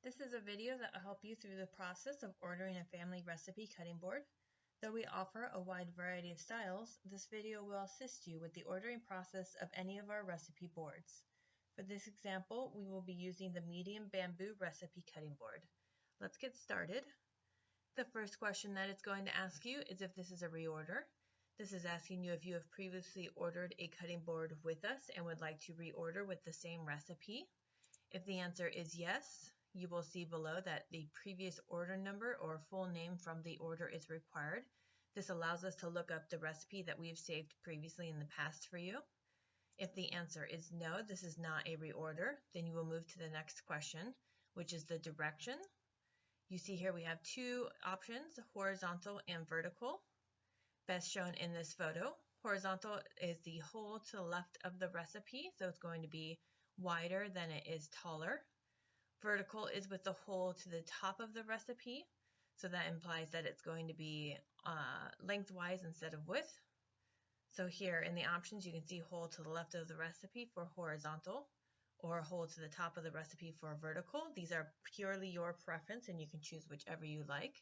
This is a video that will help you through the process of ordering a family recipe cutting board. Though we offer a wide variety of styles, this video will assist you with the ordering process of any of our recipe boards. For this example, we will be using the medium bamboo recipe cutting board. Let's get started. The first question that it's going to ask you is if this is a reorder. This is asking you if you have previously ordered a cutting board with us and would like to reorder with the same recipe. If the answer is yes, you will see below that the previous order number or full name from the order is required. This allows us to look up the recipe that we have saved previously in the past for you. If the answer is no, this is not a reorder, then you will move to the next question, which is the direction. You see here we have two options, horizontal and vertical, best shown in this photo. Horizontal is the hole to the left of the recipe, so it's going to be wider than it is taller. Vertical is with the hole to the top of the recipe, so that implies that it's going to be lengthwise instead of width. So here in the options you can see hole to the left of the recipe for horizontal or hole to the top of the recipe for vertical. These are purely your preference and you can choose whichever you like.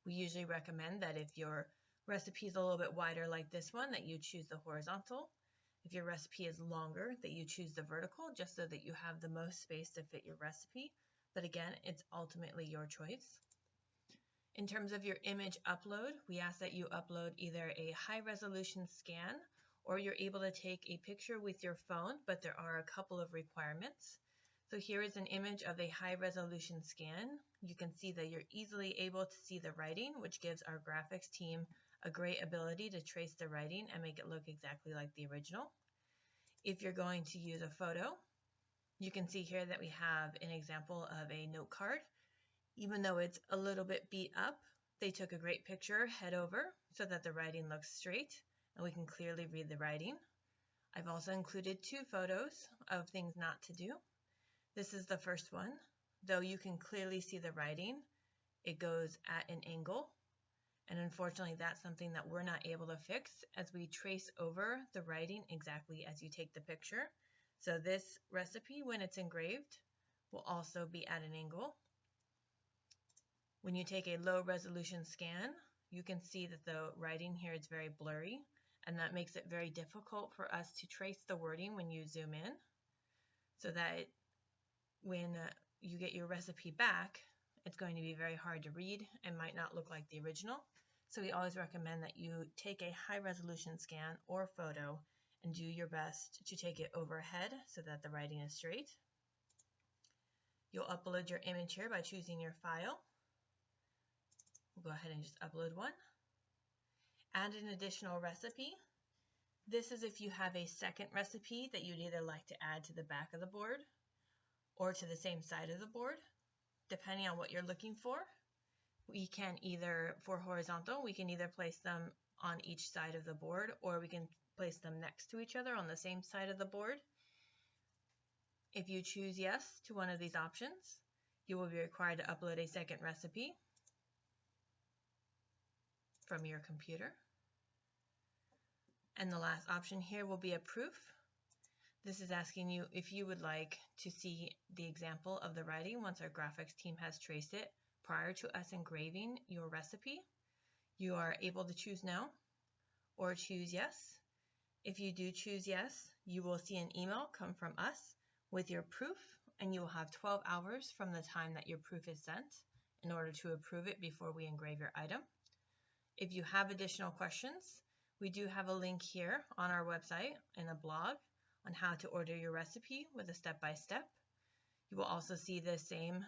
We usually recommend that if your recipe is a little bit wider like this one, that you choose the horizontal. If your recipe is longer, that you choose the vertical, just so that you have the most space to fit your recipe. But again, it's ultimately your choice. In terms of your image upload, we ask that you upload either a high resolution scan or you're able to take a picture with your phone, but there are a couple of requirements. So here is an image of a high resolution scan. You can see that you're easily able to see the writing, which gives our graphics team a great ability to trace the writing and make it look exactly like the original. If you're going to use a photo, you can see here that we have an example of a note card. Even though it's a little bit beat up, they took a great picture head over so that the writing looks straight and we can clearly read the writing. I've also included two photos of things not to do. This is the first one. Though you can clearly see the writing, it goes at an angle. And unfortunately, that's something that we're not able to fix as we trace over the writing exactly as you take the picture. So this recipe, when it's engraved, will also be at an angle. When you take a low resolution scan, you can see that the writing here is very blurry, and that makes it very difficult for us to trace the wording when you zoom in, so that when you get your recipe back, it's going to be very hard to read and might not look like the original. So we always recommend that you take a high resolution scan or photo and do your best to take it overhead so that the writing is straight. You'll upload your image here by choosing your file. We'll go ahead and just upload one. Add an additional recipe. This is if you have a second recipe that you'd either like to add to the back of the board or to the same side of the board, depending on what you're looking for. We can either, for horizontal, we can either place them on each side of the board or we can place them next to each other on the same side of the board. If you choose yes to one of these options, you will be required to upload a second recipe from your computer. And the last option here will be a proof. This is asking you if you would like to see the example of the writing once our graphics team has traced it prior to us engraving your recipe. You are able to choose no or choose yes. If you do choose yes, you will see an email come from us with your proof, and you will have 12 hours from the time that your proof is sent in order to approve it before we engrave your item. If you have additional questions, we do have a link here on our website in a blog on how to order your recipe with a step-by-step. You will also see the same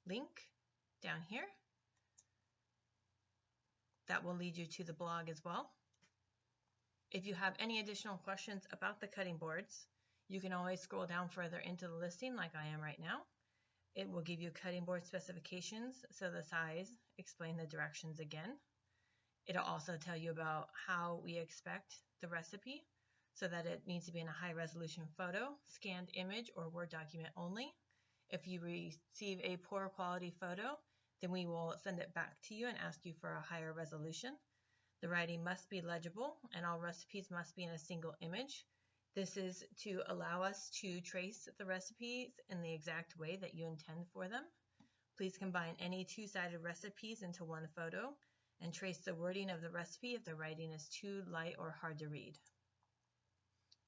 link down here that will lead you to the blog as well. If you have any additional questions about the cutting boards, you can always scroll down further into the listing like I am right now. It will give you cutting board specifications, so the size, explain the directions again. It'll also tell you about how we expect the recipe, so that it needs to be in a high resolution photo, scanned image, or Word document only. If you receive a poor quality photo, then we will send it back to you and ask you for a higher resolution. The writing must be legible and all recipes must be in a single image. This is to allow us to trace the recipes in the exact way that you intend for them. Please combine any two-sided recipes into one photo and trace the wording of the recipe if the writing is too light or hard to read.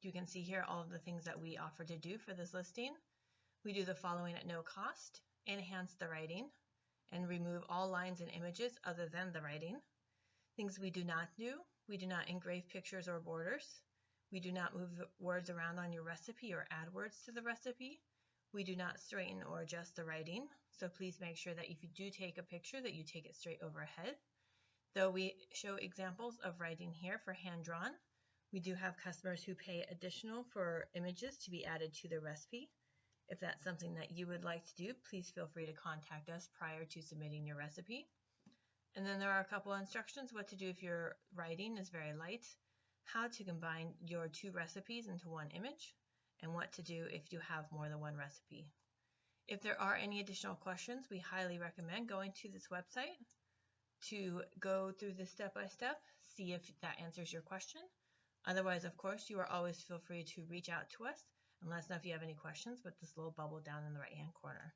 You can see here all of the things that we offer to do for this listing. We do the following at no cost: enhance the writing and remove all lines and images other than the writing. Things we do not do: we do not engrave pictures or borders. We do not move words around on your recipe or add words to the recipe. We do not straighten or adjust the writing, so please make sure that if you do take a picture that you take it straight overhead. Though we show examples of writing here for hand-drawn, we do have customers who pay additional for images to be added to their recipe. If that's something that you would like to do, please feel free to contact us prior to submitting your recipe. And then there are a couple of instructions what to do if your writing is very light, how to combine your two recipes into one image, and what to do if you have more than one recipe. If there are any additional questions, we highly recommend going to this website to go through this step-by-step, see if that answers your question. Otherwise, of course, you are always feel free to reach out to us and let us know if you have any questions with this little bubble down in the right-hand corner.